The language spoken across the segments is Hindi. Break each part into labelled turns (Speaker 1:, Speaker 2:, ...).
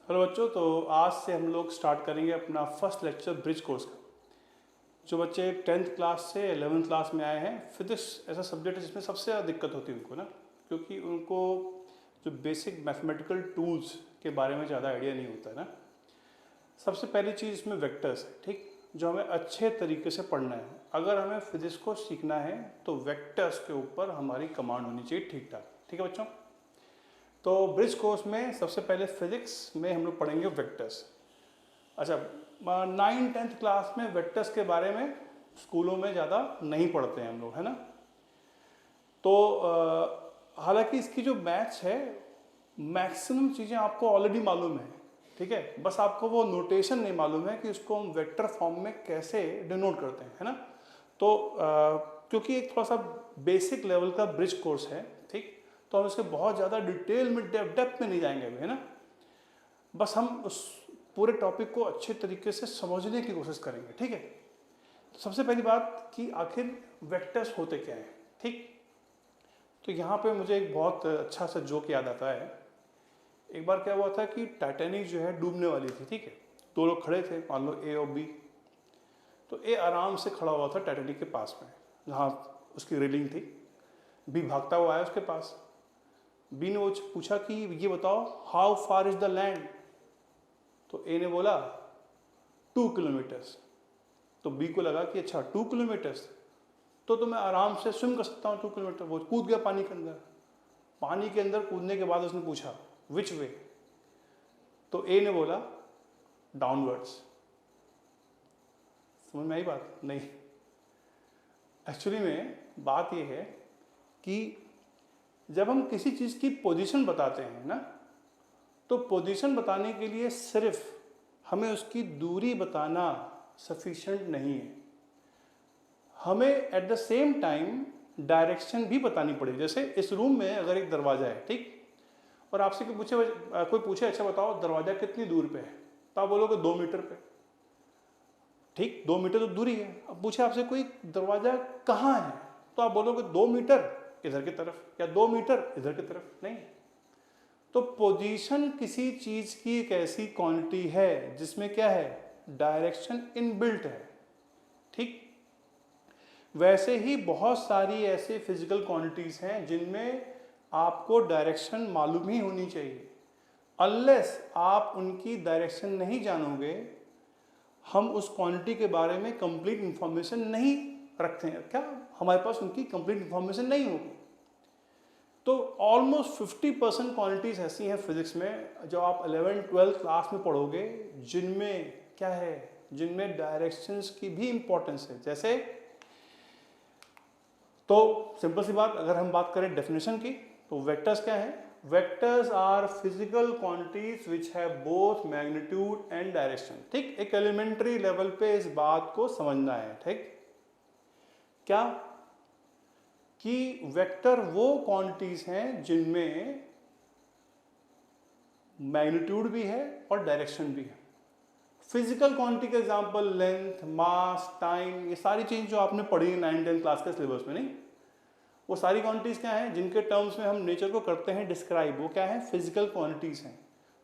Speaker 1: हेलो बच्चों, तो आज से हम लोग स्टार्ट करेंगे अपना फर्स्ट लेक्चर ब्रिज कोर्स का। जो बच्चे 10th क्लास से 11th क्लास में आए हैं, फिजिक्स ऐसा सब्जेक्ट है जिसमें सबसे ज़्यादा दिक्कत होती है उनको ना, क्योंकि उनको जो बेसिक मैथमेटिकल टूल्स के बारे में ज़्यादा आइडिया नहीं होता है ना। सबसे पहली चीज़ इसमें वेक्टर्स है, ठीक, जो हमें अच्छे तरीके से पढ़ना है। अगर हमें फिजिक्स को सीखना है तो वेक्टर्स के ऊपर हमारी कमांड होनी चाहिए ठीक ठाक। ठीक है बच्चों, तो ब्रिज कोर्स में सबसे पहले फिजिक्स में हम लोग पढ़ेंगे वेक्टर्स। अच्छा, 9th 10th क्लास में वेक्टर्स के बारे में स्कूलों में ज़्यादा नहीं पढ़ते हैं हम लोग, है ना। तो हालांकि इसकी जो मैथ्स है, मैक्सिमम चीज़ें आपको ऑलरेडी मालूम है, ठीक है। बस आपको वो नोटेशन नहीं मालूम है कि उसको हम वेक्टर फॉर्म में कैसे डिनोट करते हैं, है ना। तो क्योंकि एक थोड़ा सा बेसिक लेवल का ब्रिज कोर्स है, ठीक, तो हम इसके बहुत ज़्यादा डिटेल में डेप्थ में नहीं जाएंगे अभी, है ना। बस हम उस पूरे टॉपिक को अच्छे तरीके से समझने की कोशिश करेंगे, ठीक है। तो सबसे पहली बात कि आखिर वेक्टर्स होते क्या हैं, ठीक। तो यहाँ पे मुझे एक बहुत अच्छा सा जोक याद आता है। एक बार क्या हुआ था कि टाइटैनिक जो है डूबने वाली थी, ठीक है। दो लोग खड़े थे, मान लो ए और बी। तो ए आराम से खड़ा हुआ था टाइटैनिक के पास में, जहाँ उसकी रेलिंग थी। बी भागता हुआ आया उसके पास। बी ने वो पूछा कि ये बताओ, how far is the land. तो ए ने बोला 2 किलोमीटर्स। तो बी को लगा कि अच्छा 2 किलोमीटर्स, तो मैं आराम से स्विम कर सकता हूँ 2 किलोमीटर। वो कूद गया पानी के अंदर। पानी के अंदर कूदने के बाद उसने पूछा विच वे। तो ए ने बोला डाउनवर्ड्स। समझ में आई बात? नहीं, एक्चुअली में बात यह है कि जब हम किसी चीज़ की पोजीशन बताते हैं ना, तो पोजीशन बताने के लिए सिर्फ हमें उसकी दूरी बताना सफिशिएंट नहीं है, हमें at the same time direction भी बतानी पड़ेगी। जैसे इस रूम में अगर एक दरवाज़ा है, ठीक, और आपसे कोई पूछे अच्छा बताओ दरवाज़ा कितनी दूर पे है, तो आप बोलोगे 2 मीटर पे, ठीक, 2 मीटर तो दूरी है। अब पूछे आपसे कोई दरवाज़ा कहाँ है, तो आप बोलोगे 2 मीटर इधर की तरफ या 2 मीटर इधर की तरफ। नहीं, तो पोजीशन किसी चीज़ की एक ऐसी क्वांटिटी है जिसमें क्या है, डायरेक्शन इनबिल्ट है, ठीक। वैसे ही बहुत सारी ऐसे फिजिकल क्वांटिटीज हैं जिनमें आपको डायरेक्शन मालूम ही होनी चाहिए। अनलेस आप उनकी डायरेक्शन नहीं जानोगे, हम उस क्वांटिटी के बारे में कंप्लीट इंफॉर्मेशन नहीं रखते हैं। क्या हमारे पास उनकी कंप्लीट इंफॉर्मेशन नहीं होगी। तो ऑलमोस्ट 50% क्वांटिटीज ऐसी हैं फिजिक्स में जो आप 11th 12th क्लास में पढ़ोगे, जिनमें क्या है, जिनमें डायरेक्शंस की भी इंपॉर्टेंस है। जैसे, तो सिंपल सी बात, अगर हम बात करें डेफिनेशन की, तो वेक्टर्स क्या है? Vectors are physical quantities which have both magnitude and direction, ठीक। एक एलिमेंट्री लेवल पे इस बात को समझना है, ठीक। क्या कि वेक्टर वो क्वांटिटीज हैं जिनमें मैग्नीट्यूड भी है और डायरेक्शन भी है। फिजिकल क्वांटिटी के एग्जांपल लेंथ, मास, टाइम, ये सारी चीज़ जो आपने पढ़ी है 9th 10th क्लास के सिलेबस में, नहीं, वो सारी क्वांटिटीज क्या हैं जिनके टर्म्स में हम नेचर को करते हैं डिस्क्राइब, वो क्या है, फिजिकल क्वांटिटीज हैं।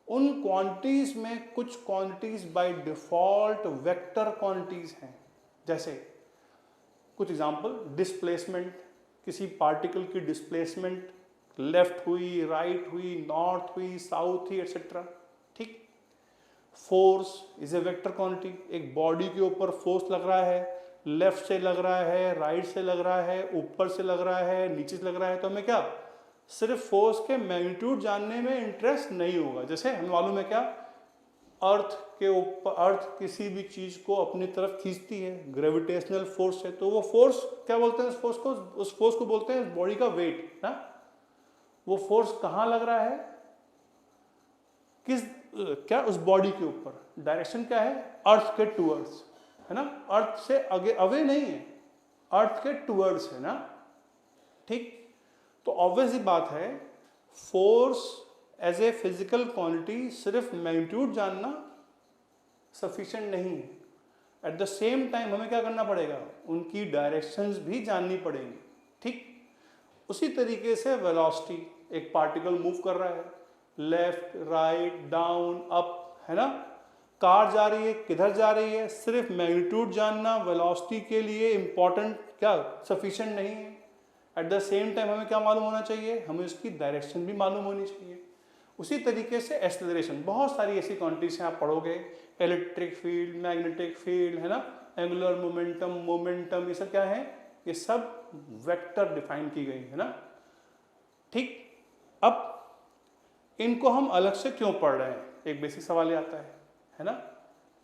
Speaker 1: उन क्वांटिटीज में कुछ quantities by default vector quantities हैं। जैसे कुछ एग्जांपल, डिस्प्लेसमेंट, किसी पार्टिकल की डिस्प्लेसमेंट लेफ्ट हुई, राइट हुई, नॉर्थ हुई, साउथ हुई, एटसेट्रा, ठीक। Force is a vector quantity, एक बॉडी के ऊपर फोर्स लग रहा है, लेफ्ट से लग रहा है, राइट से लग रहा है, ऊपर से लग रहा है, नीचे से लग रहा है, तो हमें क्या सिर्फ फोर्स के मैग्नीट्यूड जानने में इंटरेस्ट नहीं होगा। जैसे हमें मालूम है क्या, अर्थ के ऊपर, अर्थ किसी भी चीज को अपनी तरफ खींचती है, ग्रेविटेशनल फोर्स है, तो वो फोर्स क्या बोलते हैं, उस फोर्स को बोलते हैं बॉडी का वेट ना। वो फोर्स कहाँ लग रहा है, किस, क्या उस बॉडी के ऊपर, डायरेक्शन क्या है, अर्थ के टूवर्ड्स, है ना, अर्थ से आगे अवे नहीं है, अर्थ के टूवर्ड्स है ना, ठीक। तो ऑब्वियस ही बात है, force as a physical quantity सिर्फ मैग्नीट्यूड जानना सफिशिएंट नहीं है। एट द सेम टाइम हमें क्या करना पड़ेगा, उनकी डायरेक्शंस भी जाननी पड़ेंगी, ठीक। उसी तरीके से वेलोसिटी, एक पार्टिकल मूव कर रहा है, लेफ्ट, राइट, डाउन, अप, है ना। कार जा रही है, किधर जा रही है, सिर्फ मैग्नीट्यूड जानना वेलोसिटी के लिए इंपॉर्टेंट क्या सफिशिएंट नहीं है। एट द सेम टाइम हमें क्या मालूम होना चाहिए, हमें उसकी डायरेक्शन भी मालूम होनी चाहिए। उसी तरीके से एक्सेलरेशन, बहुत सारी ऐसी क्वांटिटीज हैं आप पढ़ोगे, इलेक्ट्रिक फील्ड, मैग्नेटिक फील्ड, है ना, एंगुलर मोमेंटम, मोमेंटम, ये सब क्या है, ये सब वेक्टर डिफाइन की गई है ना। ठीक, अब इनको हम अलग से क्यों पढ़ रहे हैं, एक बेसिक सवाल ये आता है ना।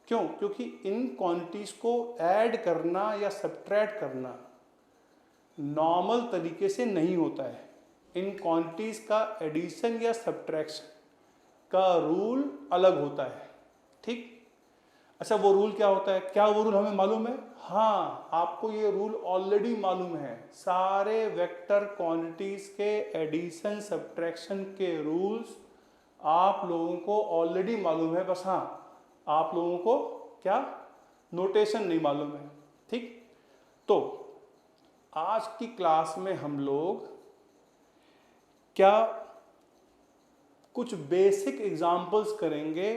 Speaker 1: क्यों? क्योंकि इन क्वांटिटीज को ऐड करना या सब्ट्रैक्ट करना नॉर्मल तरीके से नहीं होता है। इन क्वांटिटीज का एडिशन या सब्ट्रैक्शन का रूल अलग होता है। ठीक, अच्छा वो रूल क्या होता है, क्या वो रूल हमें मालूम है? हाँ, आपको ये रूल ऑलरेडी मालूम है। सारे वेक्टर क्वांटिटीज के एडिशन सब्ट्रैक्शन के रूल्स आप लोगों को ऑलरेडी मालूम है, बस हाँ आप लोगों को क्या नोटेशन नहीं मालूम है। ठीक, तो आज की क्लास में हम लोग क्या कुछ बेसिक एग्जाम्पल्स करेंगे।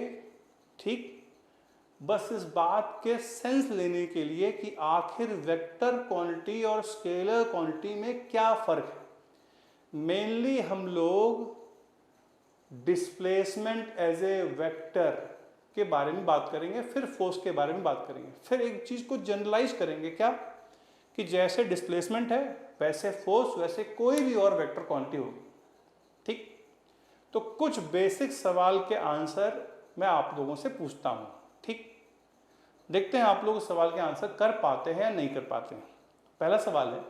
Speaker 1: ठीक, बस इस बात के सेंस लेने के लिए कि आखिर वेक्टर क्वांटिटी और स्केलर क्वांटिटी में क्या फर्क है। मेनली हम लोग डिस्प्लेसमेंट एज ए वेक्टर के बारे में बात करेंगे, फिर फोर्स के बारे में बात करेंगे, फिर एक चीज को जनरलाइज करेंगे क्या, कि जैसे डिस्प्लेसमेंट है वैसे फोर्स, वैसे कोई भी और वेक्टर क्वांटिटी होगी। ठीक, तो कुछ बेसिक सवाल के आंसर मैं आप लोगों से पूछता हूं। ठीक, देखते हैं आप लोग उस सवाल के आंसर कर पाते हैं या नहीं कर पाते हैं। पहला सवाल है,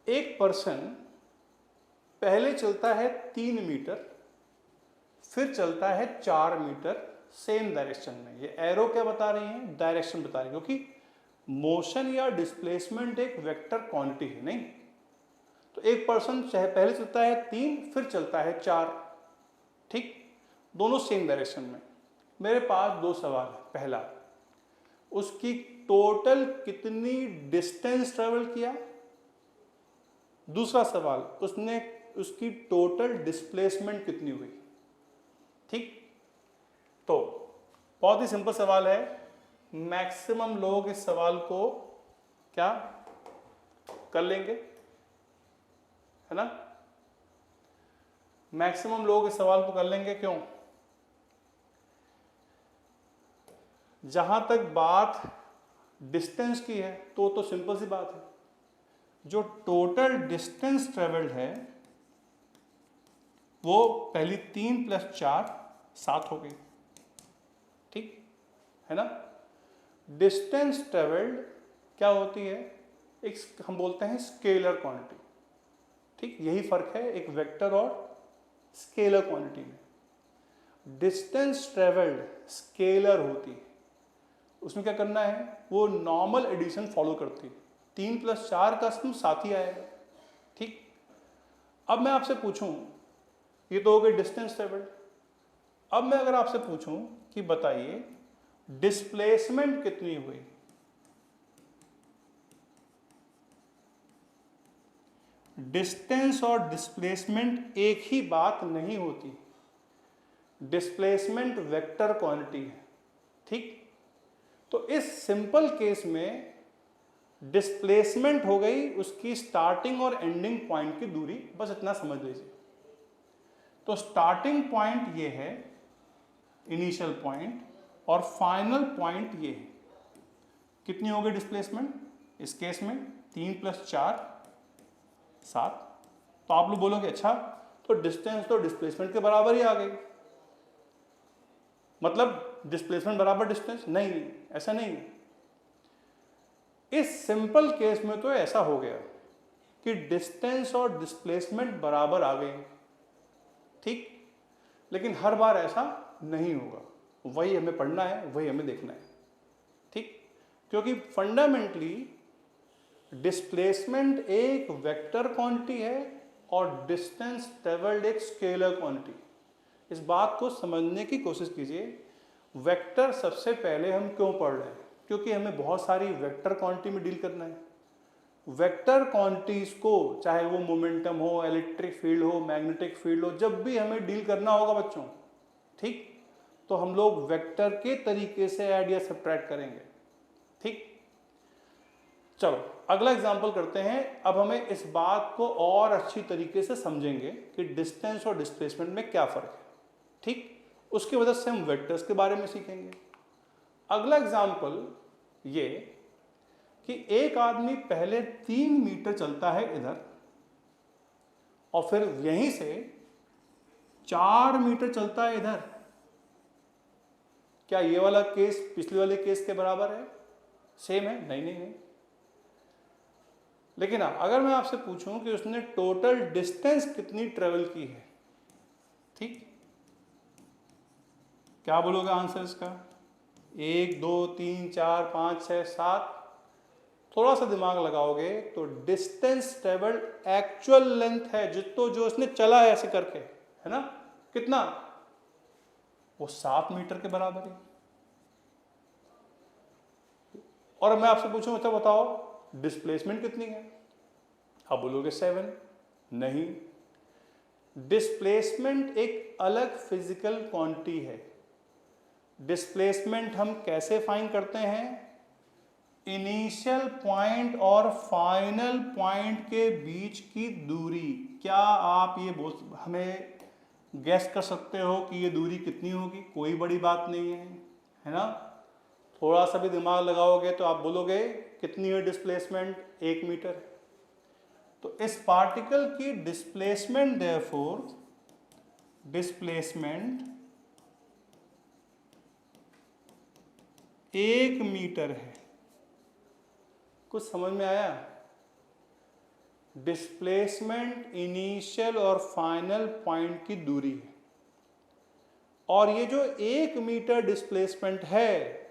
Speaker 1: एक पर्सन पहले चलता है 3 मीटर, फिर चलता है 4 मीटर सेम डायरेक्शन में। ये एरो क्या बता रही है, डायरेक्शन बता रही है, क्योंकि मोशन या डिस्प्लेसमेंट एक वेक्टर क्वांटिटी है नहीं। तो एक पर्सन चाहे पहले चलता है 3 फिर चलता है 4, ठीक, दोनों सेम डायरेक्शन में। मेरे पास दो सवाल है। पहला, उसकी टोटल कितनी डिस्टेंस ट्रेवल किया। दूसरा सवाल, उसकी टोटल डिस्प्लेसमेंट कितनी हुई। ठीक, तो बहुत ही सिंपल सवाल है। मैक्सिमम लोग इस सवाल को क्या कर लेंगे, है ना। मैक्सिमम लोग इस सवाल को कर लेंगे। क्यों? जहां तक बात डिस्टेंस की है तो सिंपल सी बात है, जो टोटल डिस्टेंस ट्रेवल्ड है वो पहली 3 + 4 7 हो गई। ठीक है ना। डिस्टेंस ट्रेवल्ड क्या होती है, एक हम बोलते हैं स्केलर क्वांटिटी। ठीक, यही फर्क है एक वेक्टर और स्केलर क्वांटिटी में। डिस्टेंस ट्रेवल्ड स्केलर होती है, उसमें क्या करना है, वो नॉर्मल एडिशन फॉलो करती है। 3 + 4 का सम 7 ही आएगा। ठीक, अब मैं आपसे पूछूं, ये तो हो गई डिस्टेंस ट्रेवल्ड। अब मैं अगर आपसे पूछूं कि बताइए डिस्प्लेसमेंट कितनी हुई। डिस्टेंस और डिस्प्लेसमेंट एक ही बात नहीं होती। डिस्प्लेसमेंट वेक्टर क्वांटिटी है। ठीक, तो इस सिंपल केस में डिस्प्लेसमेंट हो गई उसकी स्टार्टिंग और एंडिंग पॉइंट की दूरी, बस इतना समझ लीजिए। तो स्टार्टिंग पॉइंट ये है, इनिशियल पॉइंट, और फाइनल पॉइंट ये है। कितनी हो गई डिस्प्लेसमेंट इस केस में? 3 + 4 7। तो आप लोग बोलोगे अच्छा तो डिस्टेंस तो डिस्प्लेसमेंट के बराबर ही आ गई, मतलब डिस्प्लेसमेंट बराबर डिस्टेंस। नहीं, ऐसा नहीं है। इस सिंपल केस में तो ऐसा हो गया कि डिस्टेंस और डिस्प्लेसमेंट बराबर आ गए। ठीक, लेकिन हर बार ऐसा नहीं होगा। वही हमें पढ़ना है, वही हमें देखना है। ठीक, क्योंकि फंडामेंटली डिस्प्लेसमेंट एक वेक्टर क्वांटिटी है और डिस्टेंस ट्रेवल्ड एक स्केलर क्वांटिटी। इस बात को समझने की कोशिश कीजिए। वेक्टर सबसे पहले हम क्यों पढ़ रहे हैं? क्योंकि हमें बहुत सारी वेक्टर क्वांटिटी में डील करना है। वेक्टर क्वांटिटीज को, चाहे वो मोमेंटम हो, इलेक्ट्रिक फील्ड हो, मैग्नेटिक फील्ड हो, जब भी हमें डील करना होगा बच्चों, ठीक, तो हम लोग वेक्टर के तरीके से ऐड या सब्ट्रैक्ट करेंगे। ठीक, चलो अगला एग्जांपल करते हैं। अब हमें इस बात को और अच्छी तरीके से समझेंगे कि डिस्टेंस और डिस्प्लेसमेंट में क्या फर्क है। ठीक, उसकी वजह से हम वेक्टर्स के बारे में सीखेंगे। अगला एग्जांपल ये कि एक आदमी पहले 3 मीटर चलता है इधर, और फिर यहीं से 4 मीटर चलता है इधर। क्या ये वाला केस पिछले वाले केस के बराबर है, सेम है? नहीं नहीं नहीं। लेकिन अगर मैं आपसे पूछूं कि उसने टोटल डिस्टेंस कितनी ट्रेवल की है, ठीक, क्या बोलोगे आंसर इसका? 1 2 3 4 5 6 7। थोड़ा सा दिमाग लगाओगे तो डिस्टेंस ट्रेवल्ड एक्चुअल लेंथ है जो उसने चला है ऐसे करके, है ना, कितना? वो 7 मीटर के बराबर है। और मैं आपसे पूछूं अच्छा बताओ डिस्प्लेसमेंट कितनी है? आप बोलोगे 7। नहीं, डिस्प्लेसमेंट एक अलग फिजिकल क्वांटिटी है। डिस्प्लेसमेंट हम कैसे फाइंड करते हैं? इनिशियल पॉइंट और फाइनल पॉइंट के बीच की दूरी। क्या आप ये हमें गैस कर सकते हो कि ये दूरी कितनी होगी? कोई बड़ी बात नहीं है ना? थोड़ा सा भी दिमाग लगाओगे तो आप बोलोगे कितनी है डिस्प्लेसमेंट? 1 मीटर। तो इस पार्टिकल की डिस्प्लेसमेंट, देयरफॉर डिस्प्लेसमेंट 1 मीटर है। कुछ समझ में आया? डिस्प्लेसमेंट इनिशियल और फाइनल पॉइंट की दूरी है। और ये जो 1 मीटर डिस्प्लेसमेंट है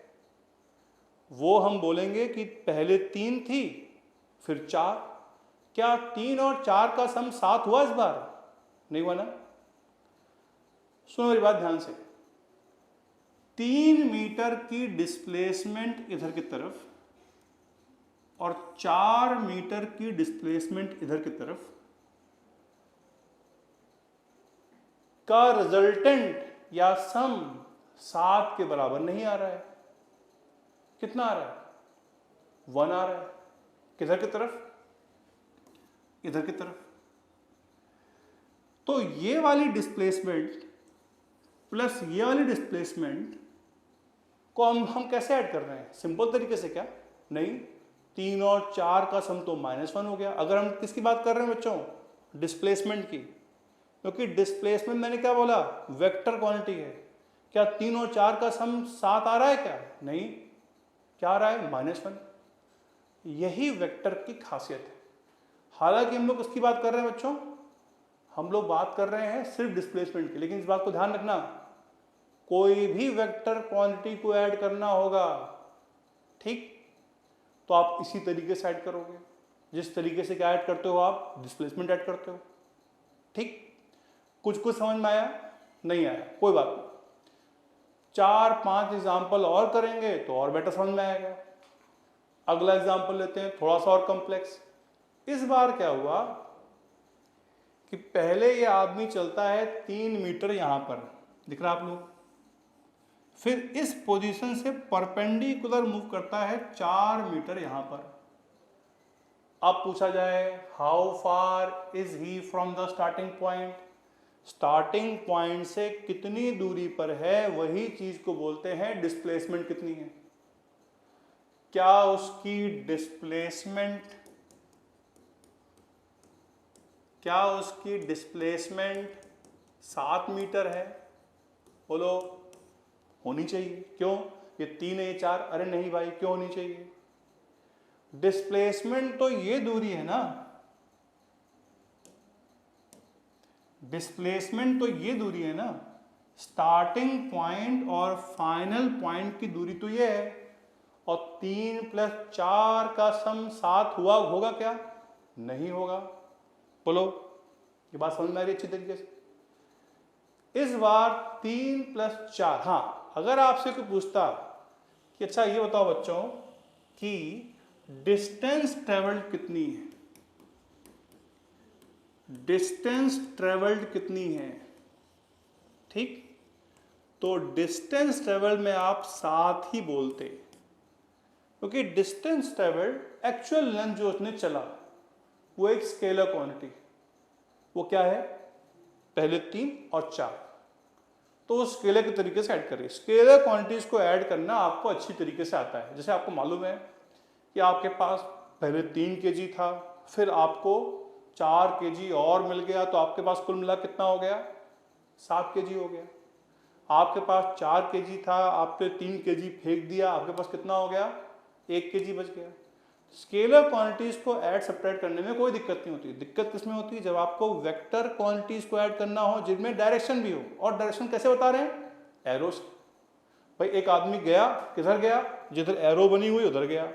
Speaker 1: वो हम बोलेंगे कि पहले 3 थी फिर 4। क्या 3 और 4 का सम 7 हुआ इस बार? नहीं हुआ ना? सुनो मेरी बात ध्यान से। 3 मीटर की डिस्प्लेसमेंट इधर की तरफ और 4 मीटर की डिस्प्लेसमेंट इधर की तरफ का रिजल्टेंट या सम 7 के बराबर नहीं आ रहा है। कितना आ रहा है? 1 आ रहा है। किधर की तरफ? इधर की तरफ। तो ये वाली डिस्प्लेसमेंट प्लस ये वाली डिस्प्लेसमेंट को हम कैसे ऐड कर रहे हैं? सिंपल तरीके से। क्या? नहीं, 3 और 4 का सम तो -1 हो गया। अगर हम किसकी बात कर रहे हैं बच्चों? डिस्प्लेसमेंट की। क्योंकि डिस्प्लेसमेंट मैंने क्या बोला? वेक्टर क्वांटिटी है। क्या 3 और 4 का सम 7 आ रहा है क्या? नहीं। क्या आ रहा है? -1। यही वेक्टर की खासियत है। हालांकि हम लोग उसकी बात कर रहे हैं बच्चों, हम लोग बात कर रहे हैं सिर्फ डिस्प्लेसमेंट की। लेकिन इस बात को ध्यान रखना, कोई भी वेक्टर क्वांटिटी को ऐड करना होगा, ठीक, तो आप इसी तरीके से ऐड करोगे जिस तरीके से क्या ऐड करते हो आप? डिस्प्लेसमेंट ऐड करते हो। ठीक, कुछ समझ में आया? नहीं आया? कोई बात नहीं, 4-5 एग्जाम्पल और करेंगे तो और बेटर समझ में आएगा। अगला एग्जाम्पल लेते हैं, थोड़ा सा और कॉम्प्लेक्स। इस बार क्या हुआ कि पहले ये आदमी चलता है 3 मीटर यहां पर, दिख रहा आप लोग, फिर इस पोजीशन से परपेंडिकुलर मूव करता है 4 मीटर यहां पर। अब पूछा जाए how far is he from the starting point? Starting point से कितनी दूरी पर है, वही चीज को बोलते हैं डिस्प्लेसमेंट कितनी है। क्या उसकी डिस्प्लेसमेंट 7 मीटर है? बोलो, होनी चाहिए। क्यों? ये 3 है, ये 4। अरे नहीं भाई, क्यों होनी चाहिए? डिस्प्लेसमेंट तो ये दूरी है ना, डिस्प्लेसमेंट तो ये दूरी है ना। स्टार्टिंग पॉइंट और फाइनल पॉइंट की दूरी तो ये है, और 3 + 4 का सम 7 होगा क्या? नहीं होगा। बोलो, ये बात समझ में आ रही है अच्छी तरीके से? इस बार 3 + 4, हाँ, अगर आपसे कोई पूछता कि अच्छा ये बताओ बच्चों कि डिस्टेंस ट्रेवल्ड कितनी है, डिस्टेंस ट्रेवल्ड कितनी है, ठीक। तो डिस्टेंस ट्रेवल्ड में आप साथ ही बोलते, क्योंकि डिस्टेंस ट्रेवल्ड एक्चुअल लेंथ जो उसने चला वो एक स्केलर क्वांटिटी, वो क्या है, पहले 3 और 4, तो स्केलर के तरीके से ऐड करिए। स्केलर क्वांटिटीज को ऐड करना आपको अच्छी तरीके से आता है। जैसे आपको मालूम है कि आपके पास पहले 3 kg था, फिर आपको 4 kg और मिल गया, तो आपके पास कुल मिला कितना हो गया, 7 kg हो गया। आपके पास 4 kg था, आपने 3 kg फेंक दिया, आपके पास कितना हो गया, 1 kg बच गया। स्केलर क्वांटिटीज को ऐड सब्ट्रैक्ट करने में कोई दिक्कत नहीं होती। दिक्कत किसमें होती है, जब आपको वेक्टर क्वांटिटीज को ऐड करना हो जिनमें डायरेक्शन भी हो। और डायरेक्शन कैसे बता रहे हैं, एरो से। भाई एक आदमी गया, किधर गया, जिधर एरो बनी हुई उधर गया,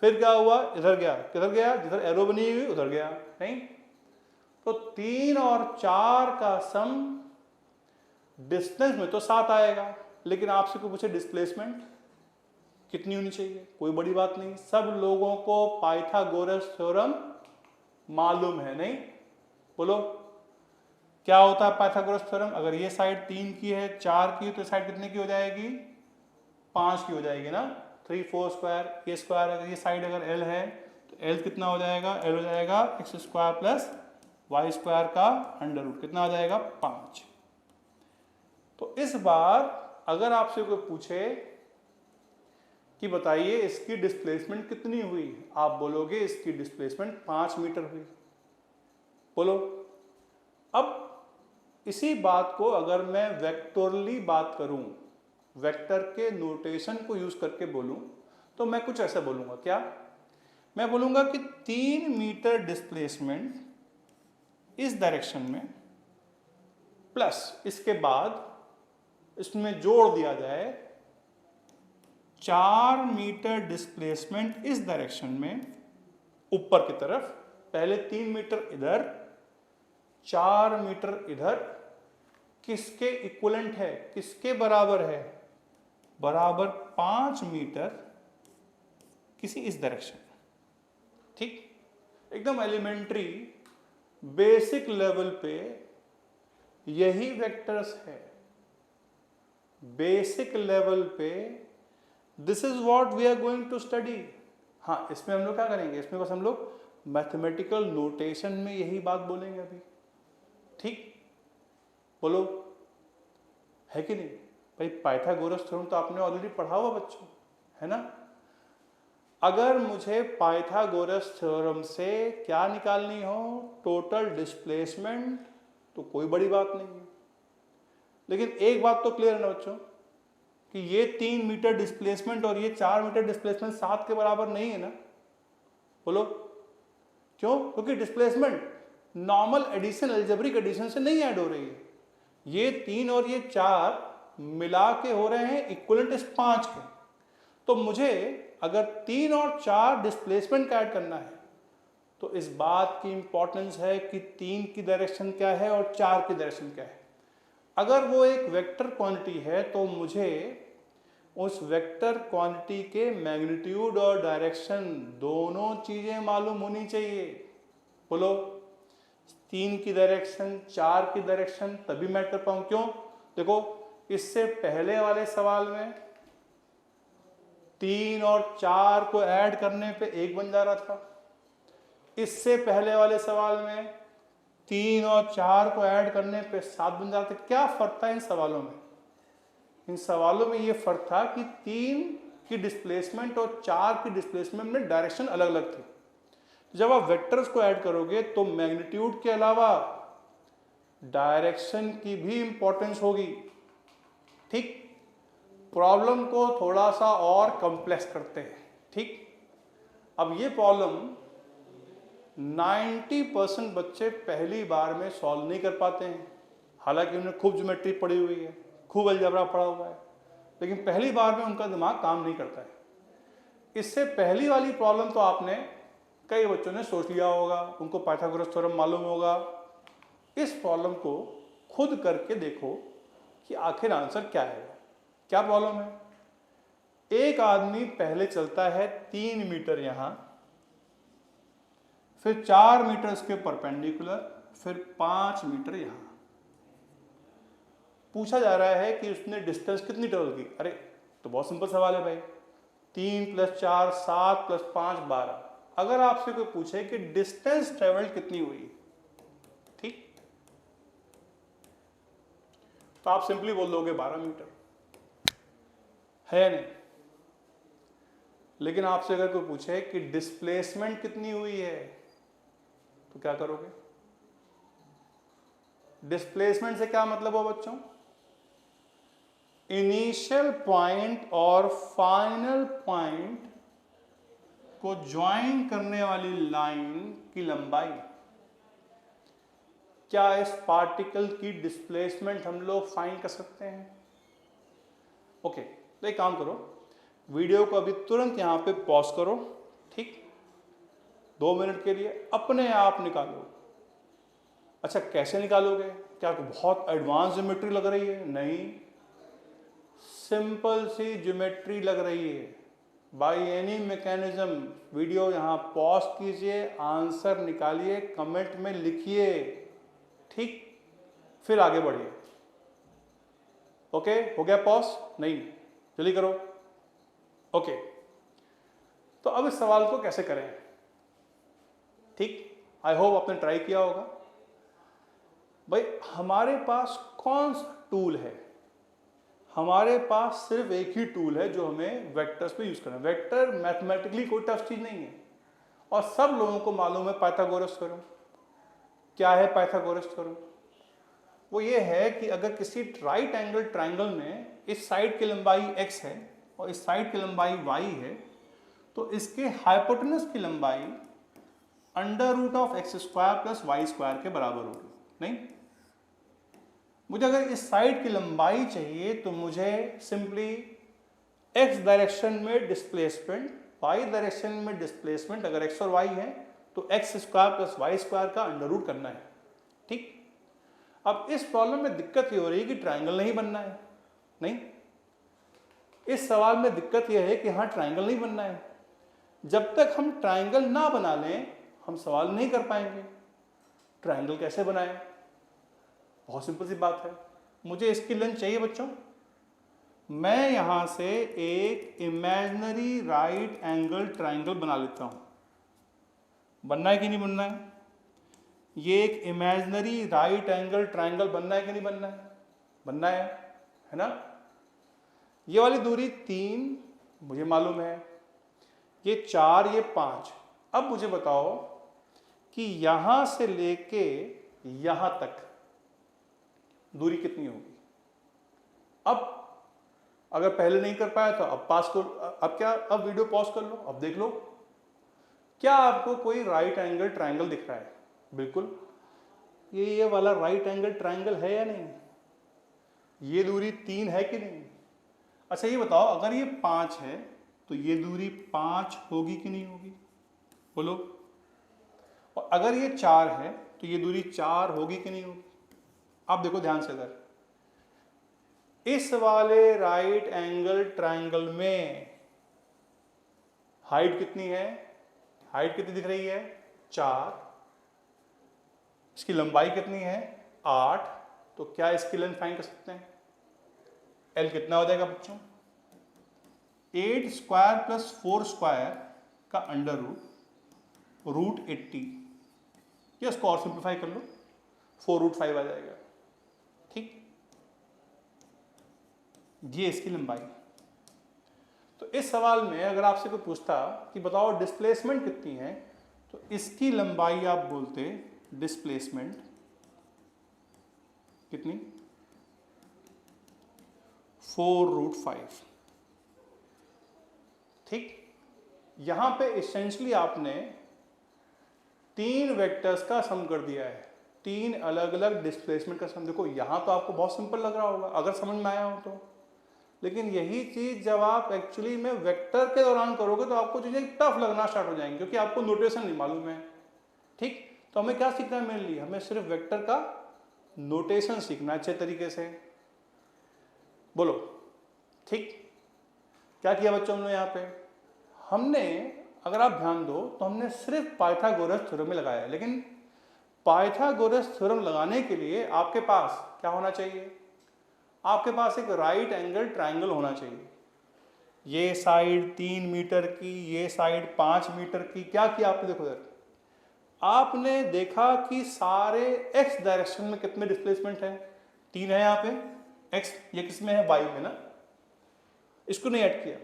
Speaker 1: फिर क्या हुआ, इधर गया, किधर गया, जिधर एरो बनी हुई उधर गया, नहीं। तो 3 और 4 का सम डिस्टेंस में तो 7 आएगा, लेकिन आपसे कोई पूछे डिस्प्लेसमेंट कितनी होनी चाहिए, कोई बड़ी बात नहीं। सब लोगों को पाइथागोरस थ्योरम मालूम है, नहीं, बोलो क्या होता है पाइथागोरस थ्योरम। अगर ये साइड 3 की है, 4 की, तो साइड कितने की हो जाएगी, 5 की हो जाएगी ना, 3 4 स्क्वायर, ये स्क्वायर। अगर ये साइड अगर L है तो L कितना हो जाएगा, L हो जाएगा x square plus y square का अंडर रूट, कितना आ जाएगा, 5। तो इस बार अगर आपसे कोई पूछे कि बताइए इसकी डिस्प्लेसमेंट कितनी हुई, आप बोलोगे इसकी डिस्प्लेसमेंट 5 मीटर हुई, बोलो। अब इसी बात को अगर मैं वेक्टोरली बात करूं, वेक्टर के नोटेशन को यूज करके बोलूं, तो मैं कुछ ऐसा बोलूंगा, क्या, मैं बोलूंगा कि 3 मीटर डिस्प्लेसमेंट इस डायरेक्शन में, प्लस इसके बाद इसमें जोड़ दिया जाए 4 मीटर डिस्प्लेसमेंट इस डायरेक्शन में ऊपर की तरफ। पहले 3 मीटर इधर, 4 मीटर इधर, किसके इक्विवेलेंट है, किसके बराबर है, बराबर 5 मीटर किसी इस डायरेक्शन, ठीक। एकदम एलिमेंट्री बेसिक लेवल पे यही वेक्टर्स है, बेसिक लेवल पे this is what we are going to study. हाँ, इसमें हम लोग क्या करेंगे, इसमें बस हम लोग मैथमेटिकल नोटेशन में यही बात बोलेंगे अभी, ठीक, बोलो है कि नहीं। भाई पाइथागोरस थ्योरम तो आपने ऑलरेडी पढ़ा हुआ बच्चों, है ना। अगर मुझे पाइथागोरस थ्योरम से क्या निकालनी हो, टोटल डिस्प्लेसमेंट, तो कोई बड़ी बात नहीं है। लेकिन एक बात तो क्लियर है ना बच्चों, कि ये 3 मीटर डिस्प्लेसमेंट और ये 4 मीटर डिस्प्लेसमेंट 7 के बराबर नहीं है ना, बोलो क्यों, क्योंकि displacement normal addition, algebraic addition से नहीं ऐड हो रही है। ये 3 और ये 4 मिला के हो रहे हैं इक्विवेलेंट इस 5 के। तो मुझे अगर 3 और 4 डिस्प्लेसमेंट का ऐड करना है, तो इस बात की इंपॉर्टेंस है कि 3 की डायरेक्शन क्या है और 4 की डायरेक्शन क्या है। अगर वो एक वेक्टर क्वांटिटी है तो मुझे उस वेक्टर क्वांटिटी के मैग्नीट्यूड और डायरेक्शन दोनों चीजें मालूम होनी चाहिए, बोलो। 3 की डायरेक्शन, 4 की डायरेक्शन तभी मैं कर पाऊं, क्यों, देखो इससे पहले वाले सवाल में 3 और 4 को ऐड करने पे 1 बन जा रहा था, इससे पहले वाले सवाल में 3 और 4 को ऐड करने पे 7 बन जाते। क्या फर्क था इन सवालों में, इन सवालों में ये फर्क था कि 3 की डिस्प्लेसमेंट और 4 की डिस्प्लेसमेंट में डायरेक्शन अलग अलग थी। जब आप वेक्टर्स को ऐड करोगे तो मैग्नीट्यूड के अलावा डायरेक्शन की भी इंपॉर्टेंस होगी, ठीक। प्रॉब्लम को थोड़ा सा और कॉम्प्लेक्स करते हैं, ठीक। अब ये प्रॉब्लम 90% बच्चे पहली बार में सॉल्व नहीं कर पाते हैं, हालांकि उन्हें खूब ज्योमेट्री पढ़ी हुई है, खूब अलजेब्रा पढ़ा हुआ है, लेकिन पहली बार में उनका दिमाग काम नहीं करता है। इससे पहली वाली प्रॉब्लम तो आपने कई बच्चों ने सोच लिया होगा, उनको पाइथागोरस थ्योरम मालूम होगा। इस प्रॉब्लम को खुद करके देखो कि आखिर आंसर क्या है। क्या प्रॉब्लम है, एक आदमी पहले चलता है 3 मीटर यहाँ, फिर 4 मीटर इसके परपेंडिकुलर, फिर 5 मीटर यहाँ। पूछा जा रहा है कि उसने डिस्टेंस कितनी ट्रेवल की। अरे तो बहुत सिंपल सवाल है भाई, 3 + 4 7 + 5 12। अगर आपसे कोई पूछे कि डिस्टेंस ट्रेवल कितनी हुई, ठीक, तो आप सिंपली बोल दोगे 12 मीटर, है या नहीं। लेकिन आपसे अगर कोई पूछे कि डिस्प्लेसमेंट कितनी हुई है, तो क्या करोगे। डिस्प्लेसमेंट से क्या मतलब हो बच्चों, इनिशियल पॉइंट और फाइनल पॉइंट को ज्वाइन करने वाली लाइन की लंबाई। क्या इस पार्टिकल की डिस्प्लेसमेंट हम लोग फाइंड कर सकते हैं। ओके, तो एक काम करो, वीडियो को अभी तुरंत यहां पे पॉज करो, ठीक, 2 मिनट के लिए अपने आप निकालो। अच्छा, कैसे निकालोगे, क्या बहुत एडवांस ज्योमेट्री लग रही है, नहीं, सिंपल सी ज्योमेट्री लग रही है, बाय एनी मैकेनिज्म। वीडियो यहाँ पॉज कीजिए, आंसर निकालिए, कमेंट में लिखिए, ठीक, फिर आगे बढ़िए। ओके, हो गया पॉज, नहीं, जल्दी करो। ओके, तो अब इस सवाल को कैसे करें, ठीक, आई होप आपने ट्राई किया होगा। भाई हमारे पास कौन सा टूल है, हमारे पास सिर्फ एक ही टूल है जो हमें वेक्टर्स पे यूज करना है। वेक्टर मैथमेटिकली कोई टफ चीज नहीं है, और सब लोगों को मालूम है पाइथागोरस थ्योरम। क्या है पाइथागोरस थ्योरम, वो ये है कि अगर किसी राइट एंगल ट्राइंगल में इस साइड की लंबाई x है और इस साइड की लंबाई y है, तो इसके हाइपोटेनस की लंबाई √(x² + y² के बराबर होगी। नहीं, मुझे अगर इस साइड की लंबाई चाहिए तो मुझे सिंपली x डायरेक्शन में डिस्प्लेसमेंट, y डायरेक्शन में डिस्प्लेसमेंट, अगर x और y है तो x² + y² का अंडर रूट करना है, ठीक। अब इस प्रॉब्लम में दिक्कत ये हो रही है कि ट्राइंगल नहीं बनना है, नहीं, इस सवाल में दिक्कत यह है कि हाँ ट्राइंगल नहीं बनना है। जब तक हम ट्राइंगल ना बना लें हम सवाल नहीं कर पाएंगे। ट्राइंगल कैसे बनाएं, बहुत सिंपल सी बात है, मुझे इसकी लेंथ चाहिए बच्चों, मैं यहां से एक इमेजिनरी राइट एंगल ट्राइंगल बना लेता हूं। बनना है कि नहीं बनना है, ये एक इमेजिनरी राइट एंगल ट्राइंगल बनना है कि नहीं बनना है, बनना है ना। ये वाली दूरी 3 मुझे मालूम है, ये 4, ये 5। अब मुझे बताओ कि यहां से लेके यहां तक दूरी कितनी होगी। अब अगर पहले नहीं कर पाया तो अब पास को, अब क्या, अब वीडियो पॉज कर लो, अब देख लो, क्या आपको कोई राइट एंगल ट्राइंगल दिख रहा है। बिल्कुल, ये वाला राइट एंगल ट्राइंगल है या नहीं, ये दूरी 3 है कि नहीं। अच्छा ये बताओ, अगर ये 5 है तो ये दूरी 5 होगी कि नहीं होगी, बोलो। और अगर ये 4 है तो ये दूरी 4 होगी कि नहीं होगी। आप देखो ध्यान से, इधर इस वाले राइट एंगल ट्राइंगल में हाइट कितनी है, हाइट कितनी दिख रही है, 4, इसकी लंबाई कितनी है, 8। तो क्या इसकी लेंथ फाइंड कर सकते हैं, L कितना हो जाएगा बच्चों, 8² + 4² का अंडर रूट √80। या इसको और सिंप्लीफाई कर लो, 4√5 आ जाएगा, ठीक। ये इसकी लंबाई। तो इस सवाल में अगर आपसे कोई पूछता कि बताओ डिस्प्लेसमेंट कितनी है, तो इसकी लंबाई आप बोलते डिस्प्लेसमेंट कितनी, 4√5, ठीक। यहां पे एसेंशियली आपने 3 वेक्टर्स का सम कर दिया है, 3 अलग अलग डिस्प्लेसमेंट का सम। देखो यहां तो आपको बहुत सिंपल लग रहा होगा अगर समझ में आया हो तो, लेकिन यही चीज जब आप एक्चुअली में वेक्टर के दौरान करोगे तो आपको चीजें टफ लगना स्टार्ट हो जाएंगी, क्योंकि आपको नोटेशन नहीं मालूम है, ठीक। तो हमें क्या सीखना है मेनली, हमें सिर्फ वेक्टर का नोटेशन सीखना है अच्छे तरीके से, बोलो, ठीक। क्या किया बच्चों हमने यहाँ पे, हमने अगर आप ध्यान दो तो हमने सिर्फ पाइथागोरस थ्योरम में लगाया है, लेकिन पाइथागोरस थ्योरम लगाने के लिए आपके पास क्या होना चाहिए? आपके पास एक राइट एंगल ट्राइंगल होना चाहिए। ये साइड 3 मीटर की, ये साइड 5 मीटर की। क्या किया आपने? देखो इधर आपने देखा कि सारे x डायरेक्शन में कितने डिस्प्लेसमेंट है? 3 है यहाँ पे x, ये किस में है? y में ना, इसको नहीं ऐड किया।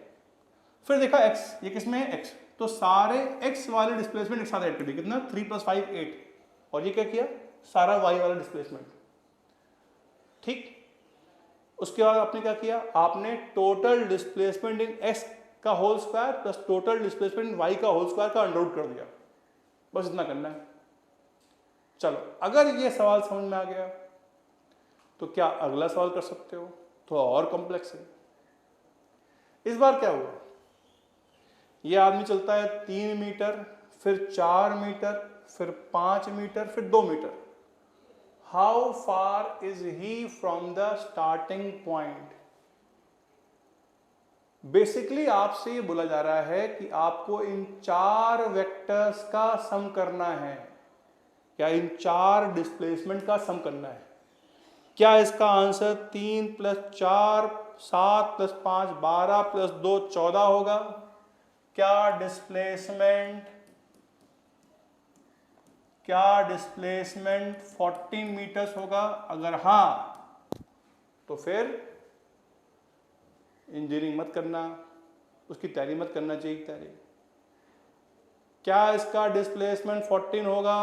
Speaker 1: फिर देखा x, ये किस में है? x, तो सारे x वाले डिस्प्लेसमेंट एक साथ ऐड कर दिए। कितना? 3 + 5 8। और ये क्या किया? सारा y वाला डिस्प्लेसमेंट। ठीक। उसके बाद आपने क्या किया? आपने टोटल डिस्प्लेसमेंट इन x का whole square plus total displacement in y का होल स्क्वायर का अंडर रूट कर दिया। बस इतना करना है। चलो, अगर ये सवाल समझ में आ गया तो क्या अगला सवाल कर सकते हो? थोड़ा और कॉम्प्लेक्स है। इस बार क्या हुआ? ये आदमी चलता है 3 मीटर, फिर 4 मीटर, फिर 5 मीटर, फिर 2 meter. How far is he from the starting point? Basically आपसे ये बोला जा रहा है कि आपको इन 4 वेक्टर्स का सम करना है, या इन 4 डिस्प्लेसमेंट का सम करना है। क्या इसका आंसर 3 + 4 7 + 5 12 + 2 14 होगा? क्या डिस्प्लेसमेंट 14 मीटर्स होगा? अगर हाँ, तो फिर इंजीनियरिंग मत करना, उसकी तैयारी मत करना चाहिए तैयारी। क्या इसका डिस्प्लेसमेंट 14 होगा?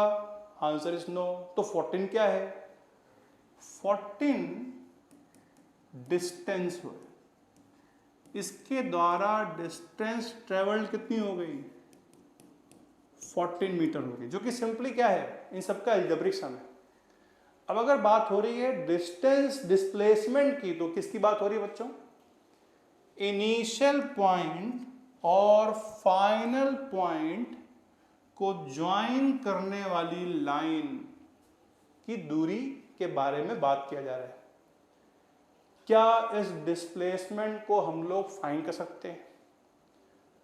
Speaker 1: Answer is no. तो 14 क्या है? 14 डिस्टेंस हो, इसके द्वारा डिस्टेंस ट्रेवल्ड कितनी हो गई? 14 मीटर हो गई, जो कि सिंपली क्या है? इन सबका अलजेब्रिक सम है। अब अगर बात हो रही है डिस्टेंस डिस्प्लेसमेंट की, तो किसकी बात हो रही है बच्चों? इनिशियल पॉइंट और फाइनल पॉइंट को ज्वाइन करने वाली लाइन की दूरी के बारे में बात किया जा रहा है। क्या इस डिस्प्लेसमेंट को हम लोग फाइंड कर सकते हैं?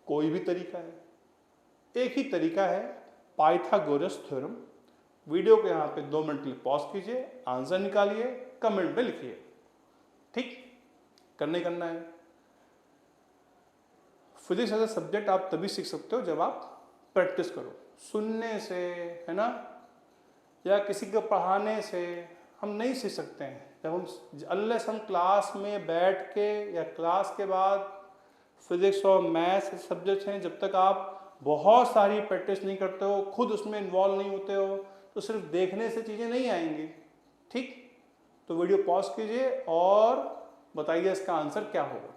Speaker 1: कोई भी तरीका है, एक ही तरीका है, पाइथागोरस थ्योरम। वीडियो को यहाँ पे 2 मिनट के लिए पॉज कीजिए, आंसर निकालिए, कमेंट में लिखिए। ठीक, करना है। फिजिक्स एज ए सब्जेक्ट आप तभी सीख सकते हो जब आप प्रैक्टिस करो। सुनने से, है ना, या किसी को पढ़ाने से हम नहीं सीख सकते हैं। जब हम अनलेस हम क्लास में बैठ के या क्लास के बाद फिजिक्स और मैथ्स सब्जेक्ट्स हैं, जब तक आप बहुत सारी प्रैक्टिस नहीं करते हो, खुद उसमें इन्वॉल्व नहीं होते हो, तो सिर्फ देखने से चीज़ें नहीं आएंगी। ठीक, तो वीडियो पॉज कीजिए और बताइए इसका आंसर क्या होगा।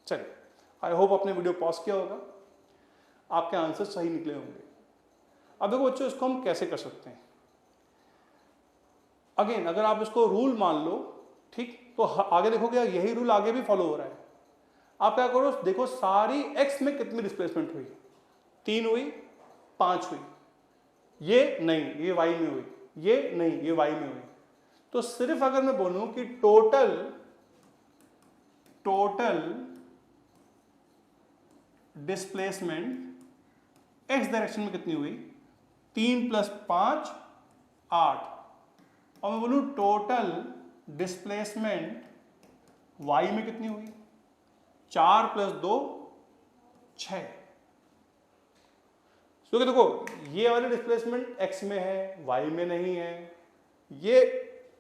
Speaker 1: चलिए, आई होप आपने वीडियो पॉज किया होगा, आपके आंसर सही निकले होंगे। अब देखो बच्चों, इसको हम कैसे कर सकते हैं? अगेन, अगर आप इसको रूल मान लो, ठीक, तो आगे देखोगे यही रूल आगे भी फॉलो हो रहा है। आप क्या करो, देखो सारी x में कितनी डिस्प्लेसमेंट हुई? 3 हुई, 5 हुई, ये नहीं, ये y में हुई, ये नहीं, ये y में हुई। तो सिर्फ अगर मैं बोलूं कि टोटल डिस्प्लेसमेंट x डायरेक्शन में कितनी हुई? 3 + 5 8। और मैं बोलूं टोटल डिस्प्लेसमेंट y में कितनी हुई? 4 + 2 6। क्योंकि देखो ये वाली डिस्प्लेसमेंट x में है, y में नहीं है, ये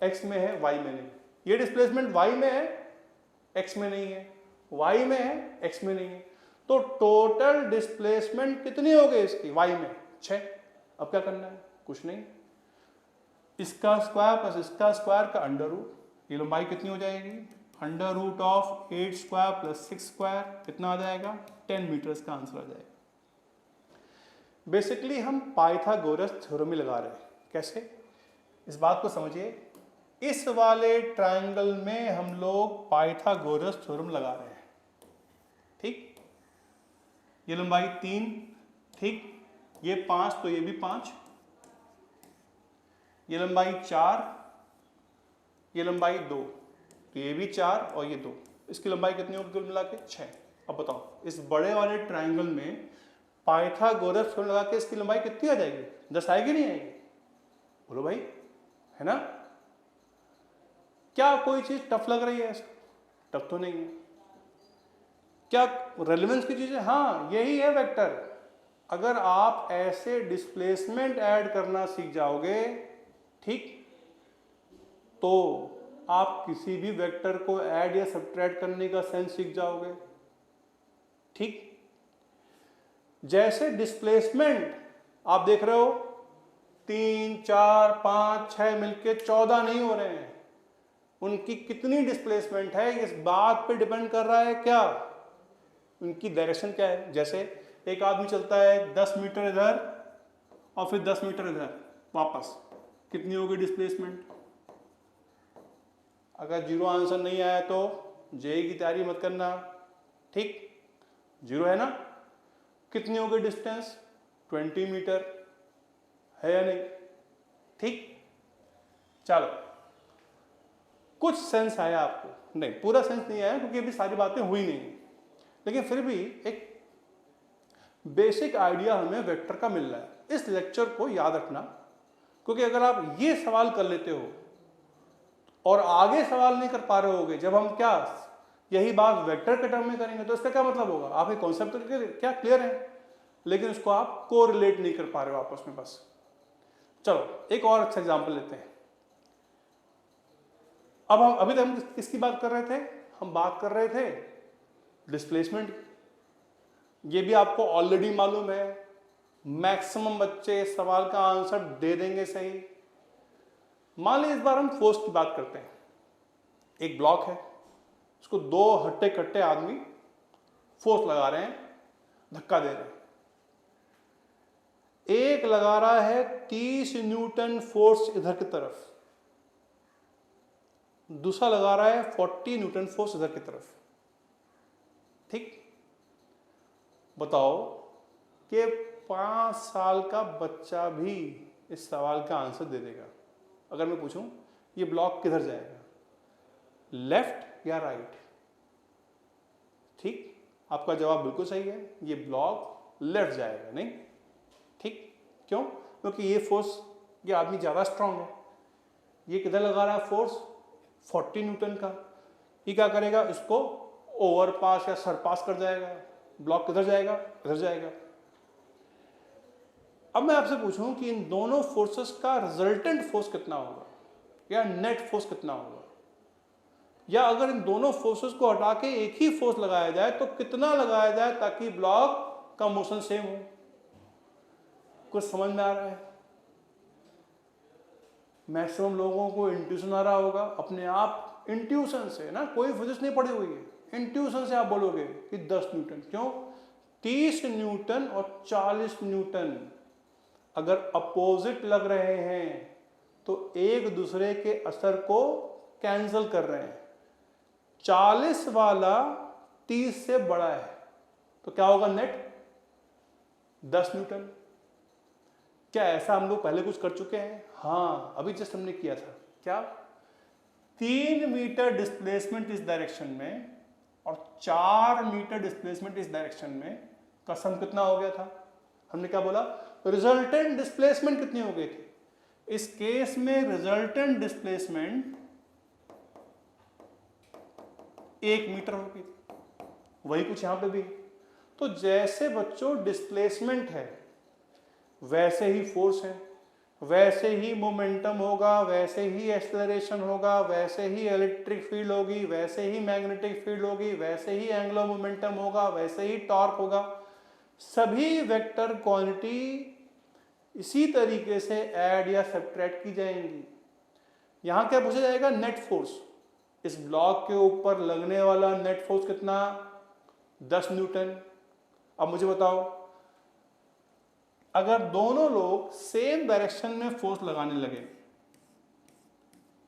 Speaker 1: x में है, y में नहीं। ये डिस्प्लेसमेंट y में है, x में नहीं है, y में है, x में नहीं है। तो टोटल डिस्प्लेसमेंट कितनी हो गई इसकी? y में 6। अब क्या करना है? कुछ नहीं, इसका स्क्वायर प्लस इसका स्क्वायर का अंडर रूट। ये लंबाई कितनी हो जाएगी? √8² + 6² कितना आ जाएगा? 10 मीटर्स का आंसर आ जाएगा। बेसिकली हम पाइथागोरस थ्योरम ही लगा रहे हैं। कैसे? इस बात को समझिए, इस वाले ट्रायंगल में हम लोग पाइथागोरस थ्योरम लगा रहे हैं। ठीक, ये लंबाई 3, ठीक, ये 5, तो ये भी 5, ये लंबाई 4, ये लंबाई 2, तो ये भी 4 और ये 2। इसकी लंबाई कितनी होगी कुल मिला के? 6। अब बताओ, इस बड़े वाले ट्रायंगल में पाइथागोरस थ्योरम लगा के इसकी लंबाई कितनी आ जाएगी? 10 आएगी नहीं आएगी? बोलो भाई, है ना? क्या कोई चीज टफ लग रही है ऐसा? टफ तो नहीं है। क्या रेलेवेंस की चीज है? हाँ, यही है वेक्टर। अगर आप ऐसे डिस्प्लेसमेंट ऐड करना सीख जाओगे, ठीक, तो आप किसी भी वेक्टर को ऐड या सब्ट्रैक्ट करने का सेंस सीख जाओगे, ठीक। जैसे डिस्प्लेसमेंट आप देख रहे हो 3, 4, 5, 6 मिलके 14 नहीं हो रहे हैं। उनकी कितनी डिस्प्लेसमेंट है इस बात पे डिपेंड कर रहा है क्या? उनकी डायरेक्शन क्या है। जैसे एक आदमी चलता है 10 मीटर इधर और फिर 10 मीटर इधर वापस, कितनी होगी डिस्प्लेसमेंट? अगर जीरो आंसर नहीं आया तो जेई की तैयारी मत करना, ठीक। जीरो है ना? कितनी होगी डिस्टेंस? 20 मीटर, है या नहीं? ठीक। चलो, कुछ सेंस आया आपको? नहीं, पूरा सेंस नहीं आया क्योंकि अभी सारी बातें हुई नहीं, लेकिन फिर भी एक बेसिक आइडिया हमें वेक्टर का मिल रहा है। इस लेक्चर को याद रखना, क्योंकि अगर आप ये सवाल कर लेते हो और आगे सवाल नहीं कर पा रहे होगे, जब हम क्या यही बात वेक्टर के टर्म में करेंगे, तो इसका क्या मतलब होगा? आप ये कॉन्सेप्ट क्या क्लियर है, लेकिन उसको आप कोरिलेट नहीं कर पा रहे हो आपस में बस। चलो एक और अच्छा एग्जांपल लेते हैं। अब हम अभी तक हम किसकी बात कर रहे थे? हम बात कर रहे थे डिस्प्लेसमेंट। ये भी आपको ऑलरेडी मालूम है, मैक्सिमम बच्चे इस सवाल का आंसर दे देंगे सही। मान लीजिए इस बार हम फोर्स की बात करते हैं। एक ब्लॉक है, उसको दो हट्टे कट्टे आदमी फोर्स लगा रहे हैं, धक्का दे रहे हैं। एक लगा रहा है 30 न्यूटन फोर्स इधर की तरफ, दूसरा लगा रहा है 40 न्यूटन फोर्स इधर की तरफ, ठीक। बताओ कि 5 साल का बच्चा भी इस सवाल का आंसर दे देगा। अगर मैं पूछूं ये ब्लॉक किधर जाएगा, लेफ्ट या राइट? ठीक, आपका जवाब बिल्कुल सही है, ये ब्लॉक लेफ्ट जाएगा। नहीं, ठीक। क्यों? क्योंकि ये फोर्स, ये आदमी ज्यादा स्ट्रांग है। ये किधर लगा रहा है फोर्स? 40 न्यूटन का। ये क्या करेगा? इसको ओवरपास या सरपास कर जाएगा। ब्लॉक किधर जाएगा? इधर जाएगा। अब मैं आपसे पूछूं कि इन दोनों फोर्सेस का रिजल्टेंट फोर्स कितना होगा, या नेट फोर्स कितना होगा, या अगर इन दोनों फोर्सेस को हटा के एक ही फोर्स लगाया जाए तो कितना लगाया जाए ताकि ब्लॉक का मोशन सेम हो? कुछ समझ में आ रहा है? मैक्सिमम लोगों को इंट्यूशन आ रहा होगा अपने आप, इंट्यूशन से ना, कोई फिजिक्स नहीं पढ़ी हुई है, इंट्यूशन से आप बोलोगे कि 10 न्यूटन। क्यों? 30 न्यूटन और 40 न्यूटन अगर अपोजिट लग रहे हैं तो एक दूसरे के असर को कैंसिल कर रहे हैं। 40 वाला 30 से बड़ा है तो क्या होगा नेट? 10 न्यूटन। क्या ऐसा हम लोग पहले कुछ कर चुके हैं? हाँ, अभी जस्ट हमने किया था। क्या? 3 मीटर डिस्प्लेसमेंट इस डायरेक्शन में और 4 मीटर डिस्प्लेसमेंट इस डायरेक्शन में का सम कितना हो गया था? हमने क्या बोला? रिजल्टेंट डिस्प्लेसमेंट कितनी हो गई थी? इस केस में रिजल्टेंट डिस्प्लेसमेंट 1 मीटर हो गई थी। वही कुछ यहां पे भी। तो जैसे बच्चों डिस्प्लेसमेंट है वैसे ही फोर्स है, वैसे ही मोमेंटम होगा, वैसे ही एक्सेलरेशन होगा, वैसे ही इलेक्ट्रिक फील्ड होगी, वैसे ही मैग्नेटिक फील्ड होगी, वैसे ही एंगुलर मोमेंटम होगा, वैसे ही टॉर्क होगा। सभी वेक्टर क्वांटिटी इसी तरीके से ऐड या सब्ट्रैक्ट की जाएंगी। यहां क्या पूछा जाएगा? Net force. इस ब्लॉक के ऊपर लगने वाला नेट फोर्स कितना? 10 न्यूटन। अब मुझे बताओ, अगर दोनों लोग सेम डायरेक्शन में फोर्स लगाने लगे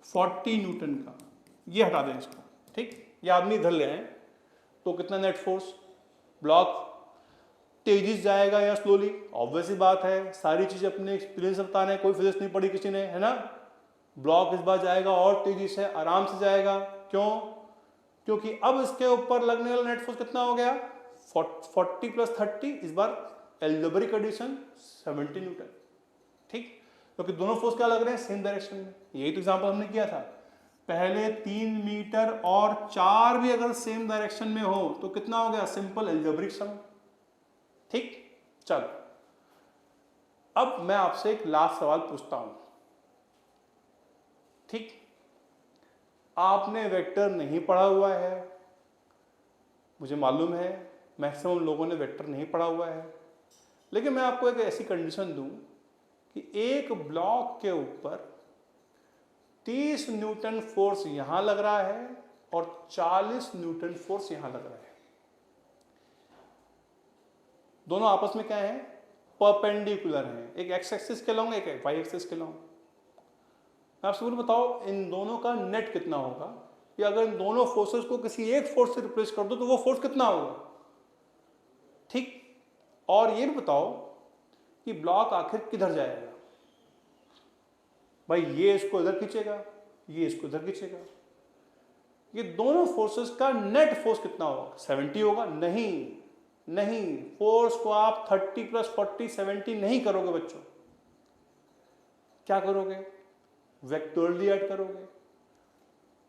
Speaker 1: 40 न्यूटन का, ये हटा दें इसको, ठीक, ये आदमी इधर ले आए तो कितना नेट फोर्स? ब्लॉक तेजी से जाएगा या स्लोली? ऑब्वियस ही बात है, सारी चीजें अपने एक्सपीरियंस से बता रहे हैं, कोई फिजिक्स नहीं पढ़ी किसी ने, है ना। ब्लॉक इस बार जाएगा और तेजी से, आराम से जाएगा। क्यों? क्योंकि अब इसके ऊपर लगने वाला नेट फोर्स कितना हो गया? 40 + 30, इस बार एल्जेब्रिक एडिशन 70 न्यूटन। ठीक, क्योंकि दोनों फोर्स क्या लग रहे हैं, सेम डायरेक्शन में। यही तो एग्जांपल हमने किया था। पहले 3 मीटर और 4 भी अगर सेम डायरेक्शन में हो तो कितना हो गया, सिंपल एल्जेब्रिक सम। ठीक, चलो अब मैं आपसे एक लास्ट सवाल पूछता हूं। ठीक, आपने वेक्टर नहीं पढ़ा हुआ है, मुझे मालूम है मैक्सिमम लोगों ने वेक्टर नहीं पढ़ा हुआ है, लेकिन मैं आपको एक ऐसी कंडीशन दूं कि एक ब्लॉक के ऊपर 30 न्यूटन फोर्स यहां लग रहा है और 40 न्यूटन फोर्स यहां लग रहा है। दोनों आपस में क्या है, परपेंडिकुलर हैं। एक एक्स एक्सिस के लॉन्ग, एक वाई एक्सिस के लॉन्ग। मैं आपसे बोलूं, बताओ इन दोनों का नेट कितना होगा, या अगर इन दोनों फोर्सेस को किसी एक फोर्स से रिप्लेस कर दो तो वो फोर्स कितना होगा। ठीक, और ये भी बताओ कि ब्लॉक आखिर किधर जाएगा। भाई ये इसको इधर खींचेगा, ये इसको इधर खींचेगा, ये दोनों फोर्सेस का नेट फोर्स कितना होगा, 70 होगा। नहीं, फोर्स को आप 30 + 40 70 नहीं करोगे बच्चों। क्या करोगे, वेक्टोरली ऐड करोगे।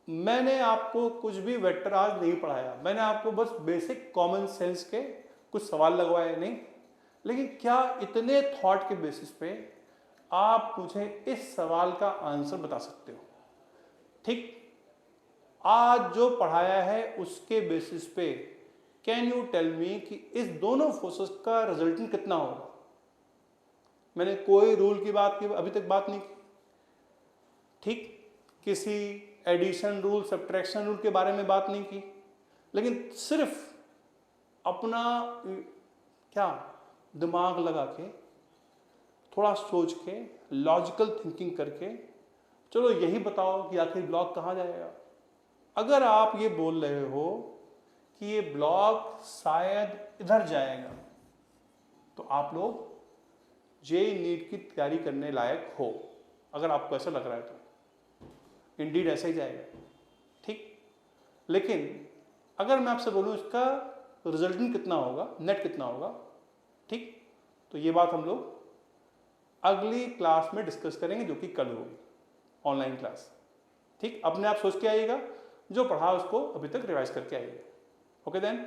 Speaker 1: मैंने आपको कुछ भी वेक्टर आज नहीं पढ़ाया, मैंने आपको बस बेसिक कॉमन सेंस के कुछ सवाल लगवाए नहीं, लेकिन क्या इतने थॉट के बेसिस पे आप मुझे इस सवाल का आंसर बता सकते हो। ठीक, आज जो पढ़ाया है उसके बेसिस पे कैन यू टेल मी कि इस दोनों फोर्सेस का रिजल्टेंट कितना होगा। मैंने कोई रूल की बात की अभी तक बात नहीं की। ठीक, किसी एडिशन रूल, सब्ट्रैक्शन रूल के बारे में बात नहीं की, लेकिन सिर्फ अपना क्या दिमाग लगा के, थोड़ा सोच के, लॉजिकल थिंकिंग करके, चलो यही बताओ कि आखिर ब्लॉक कहाँ जाएगा। अगर आप ये बोल रहे हो कि ये ब्लॉक शायद इधर जाएगा, तो आप लोग जेईई नीट की तैयारी करने लायक हो। अगर आपको ऐसा लग रहा है तो इंडीड ऐसा ही जाएगा। ठीक, लेकिन अगर मैं आपसे बोलूं इसका रिजल्टेंट कितना होगा, नेट कितना होगा, ठीक, तो ये बात हम लोग अगली क्लास में डिस्कस करेंगे, जो कि कल होगी, ऑनलाइन क्लास। ठीक, अपने आप सोच के आइएगा, जो पढ़ा उसको अभी तक रिवाइज करके आइएगा। Okay then.